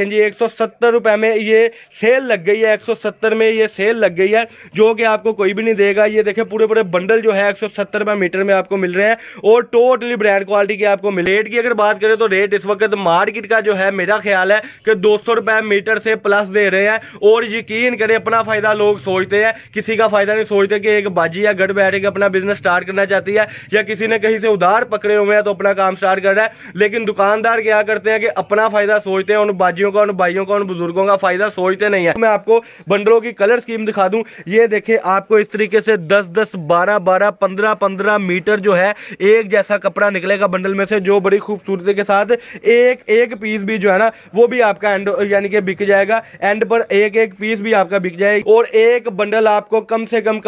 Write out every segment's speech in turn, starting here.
जी 170 रुपये में ये सेल लग गई है। 170 में ये सेल लग गई है, जो कि आपको कोई भी नहीं देगा। ये देखिए पूरे पूरे बंडल जो है 170 रुपये मीटर में आपको मिल रहे हैं और टोटली ब्रांड क्वालिटी के आपको मिले। रेट की अगर बात करें तो रेट इस वक्त मार्केट का जो है मेरा ख्याल है कि 200 रुपये मीटर से प्लस दे रहे हैं। और यकीन करें अपना फ़ायदा लोग सोचते हैं, किसी का फ़ायदा नहीं सोचते कि एक बाजी या घर बैठ के अपना बिजनेस स्टार्ट करना चाहती है या किसी ने कहीं से उधार पकड़े हुए हैं तो अपना काम स्टार्ट कर रहा है। लेकिन दुकानदार क्या करते हैं कि अपना फ़ायदा सोचते हैं, उन बाजियों का, उन भाइयों का, उन बुजुर्गों का फायदा सोचते नहीं है। मैं आपको बंडलों की कलर स्कीम दिखा दूं। ये देखिए आपको इस तरीके से 10-10, 12-12, 15-15 मीटर जो है एक जैसा कपड़ा निकलेगा बंडल में से, जो बड़ी खूबसूरती के साथ एक एक पीस भी जो है ना वो भी आपका एंड यानी कि बिक जाएगा। एंड पर एक एक पीस भी आपका बिक जाएगा और एक बंडल आपको कम से कम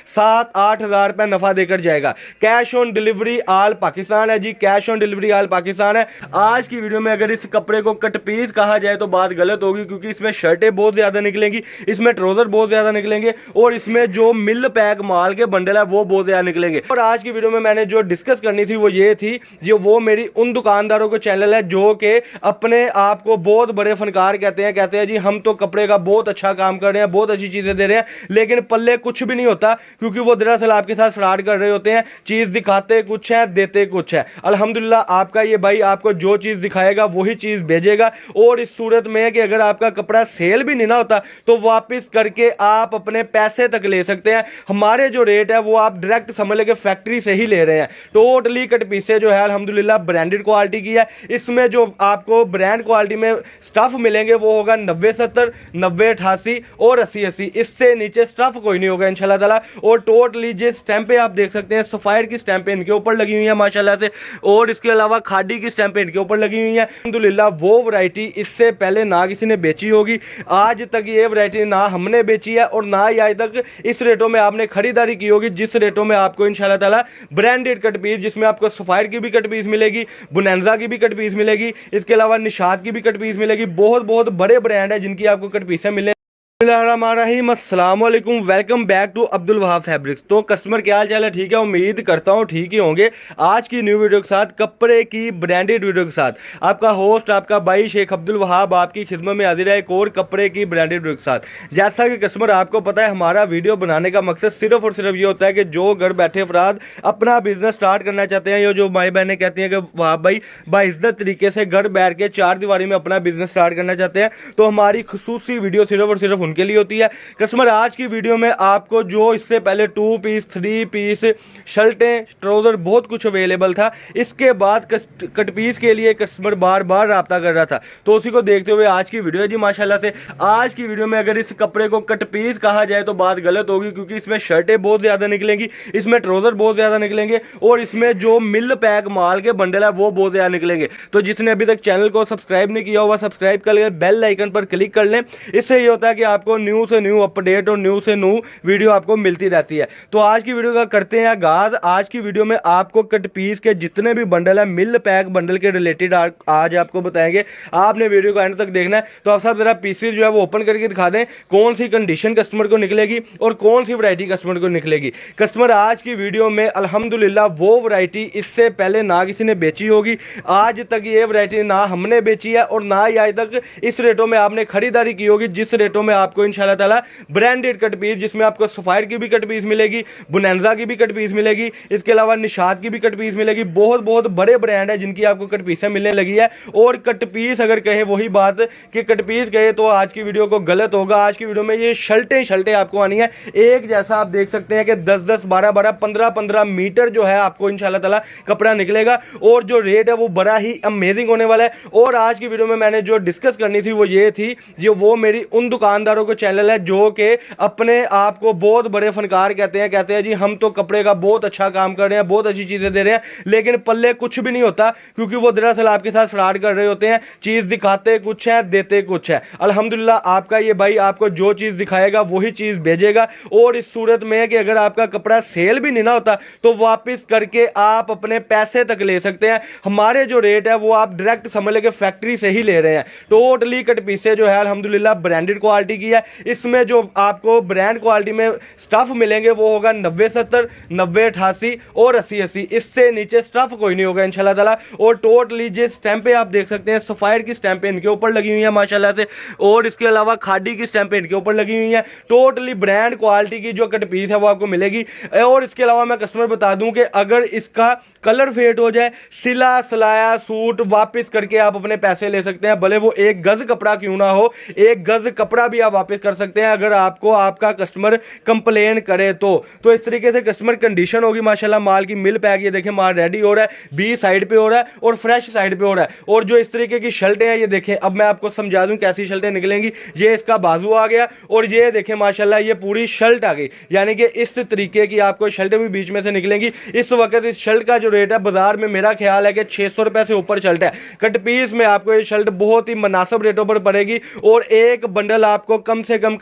7-8 हज़ार रुपए नफा देकर जाएगा। Cash on delivery all Pakistan है जी, cash on delivery all Pakistan है। आज की वीडियो में अगर इस कपड़े को कट पीस कहा जाए तो बात गलत होगी, क्योंकि इसमें शर्टें बहुत ज्यादा निकलेंगी, इसमें ट्राउजर बहुत ज्यादा निकलेंगे और इसमें जो मिल पैक माल के बंडल है वो बहुत ज्यादा निकलेंगे। और आज की वीडियो में मैंने जो डिस्कस करनी थी वो ये थी, जो वो मेरी उन दुकानदारों को चैनल है जो कि अपने आप को बहुत बड़े फनकार कहते हैं जी हम तो कपड़े का बहुत अच्छा काम कर रहे हैं, बहुत अच्छी चीजें दे रहे हैं, लेकिन पल्ले कुछ भी नहीं होता, क्योंकि वो दरअसल आपके साथ फ्रॉड कर रहे होते हैं। चीज दिखाते कुछ है, देते कुछ है। अल्हम्दुलिल्लाह आपका ये भाई आपको जो चीज दिखाएगा वही चीज भेजेगा। और इस सूरत में कि अगर आपका कपड़ा सेल भी नहीं ना होता तो वापस करके आप अपने पैसे तक ले सकते हैं। हमारे जो रेट है वो आप डायरेक्ट समझ लेके फैक्ट्री से ही ले रहे हैं। टोटली कट पीसे जो है अल्हम्दुलिल्लाह ब्रांडेड क्वालिटी की है। इसमें जो आपको ब्रांड क्वालिटी में स्टफ मिलेंगे वो होगा 90-70, 90-88 और 80-80। इससे नीचे स्टफ कोई नहीं होगा इंशाल्लाह ताला। और टोटली जो स्टैंपें आप देख सकते हैं, सफायर की स्टैंपें इनके ऊपर लगी हुई है माशाल्लाह से, और इसके अलावा खादी की स्टैंपें इनके ऊपर लगी हुई है। अल्हम्दुलिल्लाह वो वैरायटी इससे पहले ना किसी ने बेची होगी, आज तक ये वैरायटी ना हमने बेची है और ना ही आज तक इस रेटों में आपने खरीदारी की होगी जिस रेटों में आपको इंशाल्लाह ताला ब्रांडेड कट पीस, जिसमें आपको सफायर की भी कट पीस मिलेगी, बुनैंजा की भी कट पीस मिलेगी, इसके अलावा निशात की भी कट पीस मिलेगी। बहुत बहुत बड़े ब्रांड है जिनकी आपको कट पीसें मिले। अस्सलाम वालेकुम, welcome back to Abdul Wahab fabrics. तो कस्टमर क्या हाल चाल है? ठीक है, उम्मीद करता हूँ ठीक ही होंगे। आज की न्यू वीडियो के साथ, कपड़े की ब्रांडेड वीडियो के साथ, आपका होस्ट आपका भाई शेख अब्दुल वहाब आपकी खिदमत में हाजिर है एक और कपड़े की ब्रांडेड वीडियो के साथ। जैसा कि कस्टमर आपको पता है हमारा वीडियो बनाने का मकसद सिर्फ और सिर्फ ये होता है कि जो घर बैठे अफराद अपना बिजनेस स्टार्ट करना चाहते हैं, ये जो माई बहनें कहती हैं कि वहाब भाई बाइज्जत तरीके से घर बैठ के चार दीवारी में अपना बिजनेस स्टार्ट करना चाहते हैं, तो हमारी खुसूसी वीडियो सिर्फ और सिर्फ उनके लिए होती है। कस्टमर आज की वीडियो में आपको जो इससे पहले 2 पीस 3 पीस शर्टें ट्राउजर बहुत कुछ अवेलेबल था, इसके बाद कट पीस के लिए कस्टमर बार बार राब्ता कर रहा था, तो उसी को देखते हुए आज की वीडियो है जी माशाल्लाह से। आज की वीडियो में अगर इस कपड़े को कट पीस कहा जाए तो बात गलत होगी, क्योंकि इसमें शर्टें बहुत ज्यादा निकलेंगी, इसमें ट्राउजर बहुत ज्यादा निकलेंगे और इसमें जो मिल पैक माल के बंडल है वो बहुत ज्यादा निकलेंगे। तो जिसने अभी तक चैनल को सब्सक्राइब नहीं किया हुआ सब्सक्राइब कर ले, बेल आइकन पर क्लिक कर लें। इससे ये होता है कि आपको न्यू से न्यू अपडेट और न्यू से न्यू वीडियो आपको मिलती रहती है। तो आज की वीडियो का करते हैं आगाज। आज की वीडियो में आपको कट पीस के जितने भी बंडल है, मिल पैक बंडल के रिलेटेड आज आपको बताएंगे। आपने वीडियो को एंड तक देखना है। तो आप सब जरा पीसेस जो है वो ओपन करके दिखा दें, कौन सी कंडीशन कस्टमर को निकलेगी और कौन सी वैरायटी कस्टमर को निकलेगी। कस्टमर आज की वीडियो में अल्हम्दुलिल्लाह वो वैरायटी इससे पहले ना किसी ने बेची होगी, आज तक ये वैरायटी ना हमने बेची है और ना ही आज तक इस रेटों में आपने खरीदारी की होगी जिस रेटों में आपको इंशाल्लाह ताला ब्रांडेड कट पीस, जिसमें आपको सफायर की भी कट पीस मिलेगी, बुनैंजा की भी कट पीस मिलेगी, इसके अलावा निशात की भी कट पीस मिलेगी। बहुत बहुत बड़े ब्रांड है जिनकी आपको कट पीसें मिलने लगी है। और कट पीस अगर कहें वही बात कि कट पीस कहे तो आज की वीडियो को गलत होगा। आज की वीडियो में ये शर्टें आपको आनी है एक जैसा। आप देख सकते हैं कि 10-10, 12-12, 15-15 मीटर जो है आपको इंशाल्लाह ताला कपड़ा निकलेगा और जो रेट है वो बड़ा ही अमेजिंग होने वाला है। और आज की वीडियो में मैंने जो डिस्कस करनी थी वो ये थी, जो वो मेरी उन दुकानदारों को चैनल है जो कि अपने आप को बहुत बड़े फनकार कहते हैं जी हम तो कपड़े का बहुत अच्छा काम कर रहे हैं, बहुत अच्छी चीजें दे रहे हैं, लेकिन पल्ले कुछ भी नहीं होता, क्योंकि वो दरअसल आपके साथ फ्रॉड कर रहे होते हैं। चीज दिखाते कुछ है, देते कुछ है। अल्हम्दुलिल्लाह आपका ये भाई आपको जो चीज दिखाएगा वही चीज भेजेगा। और इस सूरत में कि अगर आपका कपड़ा सेल भी नहीं ना होता तो वापस करके आप अपने पैसे तक ले सकते हैं। हमारे जो रेट है वो आप डायरेक्ट समझ लेके फैक्ट्री से ही ले रहे हैं। टोटली कट पीसे जो है अल्हम्दुलिल्लाह ब्रांडेड क्वालिटी की की है। इसमें जो आपको ब्रांड क्वालिटी में स्टफ मिलेंगे वो होगा 90-70, 90-88 और 80-80। इससे नीचे स्टफ कोई नहीं होगा इंशाल्लाह ताला। और टोटली जो स्टैंपें आप देख सकते हैं, सफायर की स्टैंपें इनके ऊपर लगी हुई है माशाल्लाह से, और इसके अलावा खादी की स्टैंपें इनके ऊपर लगी हुई है। टोटली ब्रांड क्वालिटी की जो कट पीस है वो आपको मिलेगी। और इसके अलावा मैं कस्टमर बता दूं कि अगर इसका कलर फेड हो जाए, सिला सिलाया सूट वापस करके आप अपने पैसे ले सकते हैं, भले वो 1 गज कपड़ा क्यों ना हो, 1 गज कपड़ा भी आप वापस कर सकते हैं अगर आपको आपका कस्टमर कंप्लेन करे तो इस तरीके से कस्टमर कंडीशन होगी माशाल्लाह। माल की मिल पैक, ये देखें माल रेडी हो रहा है, बी साइड पे हो रहा है और फ्रेश साइड पे हो रहा है। और जो इस तरीके की शर्टें हैं ये देखें, अब मैं आपको समझा दूं कैसी शर्टें निकलेंगी। ये इसका बाजू आ गया और ये देखें माशाल्लाह ये पूरी शर्ट आ गई, यानी कि इस तरीके की आपको शर्टें भी बीच में से निकलेंगी। इस वक्त इस शर्ट का जो रेट है बाजार में मेरा ख्याल है कि 600 रुपए से ऊपर शर्ट है। कट पीस में आपको ये शर्ट बहुत ही मुनासिब रेटों पर पड़ेगी और एक बंडल आपको कम से कम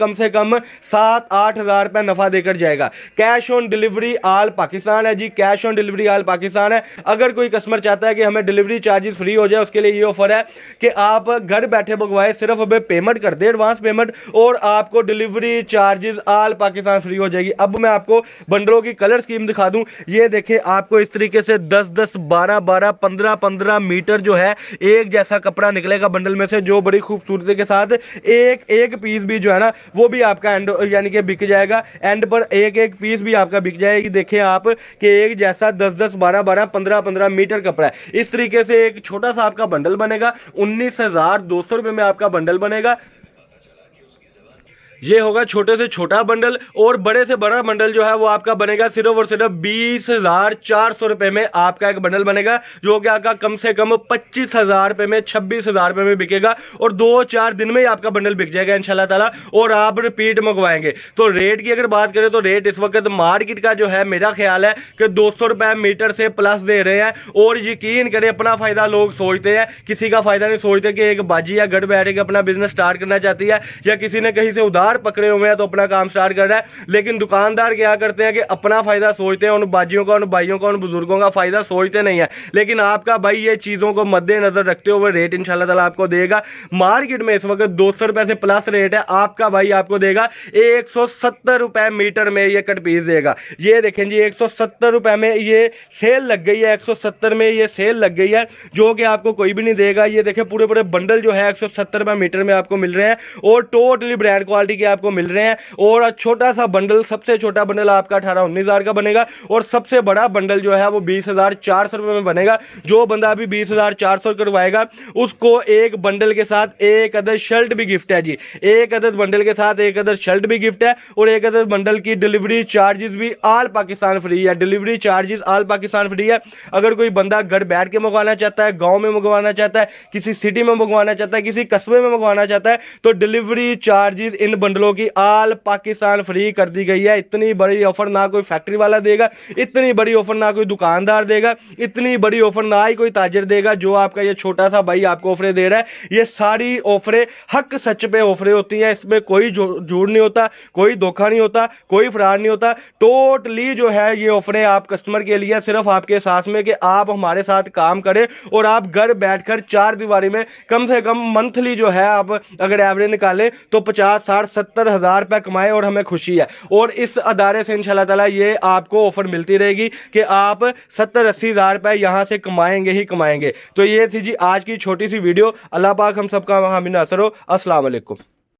7-8 हज़ार रुपए नफा देकर जाएगा। Cash on delivery all Pakistan है जी, cash on delivery all Pakistan है। अगर कोई कस्टमर चाहता है कि हमें डिलीवरी चार्जेस फ्री हो जाए, उसके लिए ये ऑफर है कि आप घर बैठे मंगवाए, सिर्फ अभी पेमेंट कर दे, एडवांस पेमेंट, और आपको delivery charges all Pakistan free हो जाएगी। अब मैं आपको बंडलों की कलर स्कीम दिखा दूं। ये देखें आपको इस तरीके से 10-10, 12-12, 15-15 मीटर जो है एक जैसा कपड़ा निकलेगा बंडल में से, जो बड़ी खूबसूरती के साथ एक एक पीस भी जो है ना वो भी आपका एंड यानी कि बिक जाएगा। एंड पर एक एक पीस भी आपका बिक जाएगी। देखें आप कि एक जैसा 10-10, 12-12, 15-15 मीटर कपड़ा है। इस तरीके से एक छोटा सा आपका बंडल बनेगा, 19,200 रुपए में आपका बंडल बनेगा। ये होगा छोटे से छोटा बंडल, और बड़े से बड़ा बंडल जो है वो आपका बनेगा सिर्फ और सिर्फ 20,400 रुपए में आपका एक बंडल बनेगा, जो कि आपका कम से कम 25,000 रुपए में, 26,000 रुपए में बिकेगा। और 2-4 दिन में ही आपका बंडल बिक जाएगा इंशाल्लाह ताला, और आप रिपीट मंगवाएंगे। तो रेट की अगर बात करें तो रेट इस वक्त मार्केट का जो है मेरा ख्याल है कि 200 रुपए मीटर से प्लस दे रहे हैं। और यकीन करें अपना फायदा लोग सोचते हैं, किसी का फायदा नहीं सोचते कि एक बाजी या घर बैठ के अपना बिजनेस स्टार्ट करना चाहती है, या किसी ने कहीं से उधार पकड़े हुए हैं तो अपना काम स्टार्ट कर रहा है। लेकिन दुकानदार क्या करते हैं कि अपना फायदा सोचते हैं, उन बाजियों का, उन भाइयों का, उन बुजुर्गों का फायदा सोचते नहीं है। लेकिन आपका भाई ये चीजों को मद्देनजर रखते हुए रेट इंशाल्लाह ताला आपको देगा। मार्केट में इस वक्त 200 रुपए से प्लस रेट है, आपका भाई आपको देगा 170 रुपए मीटर में ये कट पीस देगा। ये देखें जी 170 रुपए में ये सेल लग गई है, 170 में ये सेल लग गई है, जो कि आपको कोई भी नहीं देगा। ये देखें पूरे पूरे बंडल जो है 170 रुपए मीटर में आपको मिल रहे हैं, और टोटली ब्रांड क्वालिटी के आपको मिल रहे हैं। और छोटा सा बंडल, सबसे छोटा बंडल आपका 18-19 हज़ार का बनेगा, और सबसे बड़ा बंडल जो है वो 20,400 रुपए में बनेगा। जो बंदा अभी 20,400 करवाएगा उसको एक बंडल के साथ एक अदद शर्ट भी गिफ्ट है जी, एक अदद बंडल के साथ एक अदद शर्ट भी गिफ्ट है, और एक अदद बंडल की डिलीवरी चार्जेस भी ऑल पाकिस्तान फ्री है। Delivery charges all Pakistan free है। अगर कोई बंदा घर बैठ के मंगवाना चाहता है, गांव में मंगवाना चाहता है, किसी सिटी में मंगवाना चाहता है, किसी कस्बे में मंगवाना चाहता है, तो डिलीवरी चार्जेस इन बंडलों की ऑल पाकिस्तान फ्री कर दी गई है। इतनी बड़ी ऑफर ना कोई फैक्ट्री वाला देगा, इतनी बड़ी ऑफर ना कोई दुकानदार देगा, इतनी बड़ी ऑफर ना ही कोई ताजर देगा। जो आपका ये छोटा सा भाई आपको ऑफरें दे रहा है, ये सारी ऑफरें हक सच पे ऑफरें होती हैं। इसमें कोई झूठ नहीं होता, कोई धोखा नहीं होता, कोई फ्रॉड नहीं होता। टोटली जो है ये ऑफरें आप कस्टमर के लिए, सिर्फ आपके साथ में कि आप हमारे साथ काम करें और आप घर बैठकर 4 दीवारी में कम से कम मंथली जो है आप अगर एवरेज निकालें तो 50, 60, 70 हज़ार रुपए कमाए, और हमें खुशी है। और इस अदारे से इंशाल्लाह ताला ये आपको ऑफर मिलती रहेगी कि आप 70-80 हज़ार रुपए यहां से कमाएंगे ही कमाएंगे। तो ये थी जी आज की छोटी सी वीडियो। अल्लाह पाक हम सबका हामी नासर हो। अस्सलाम वालेकुम।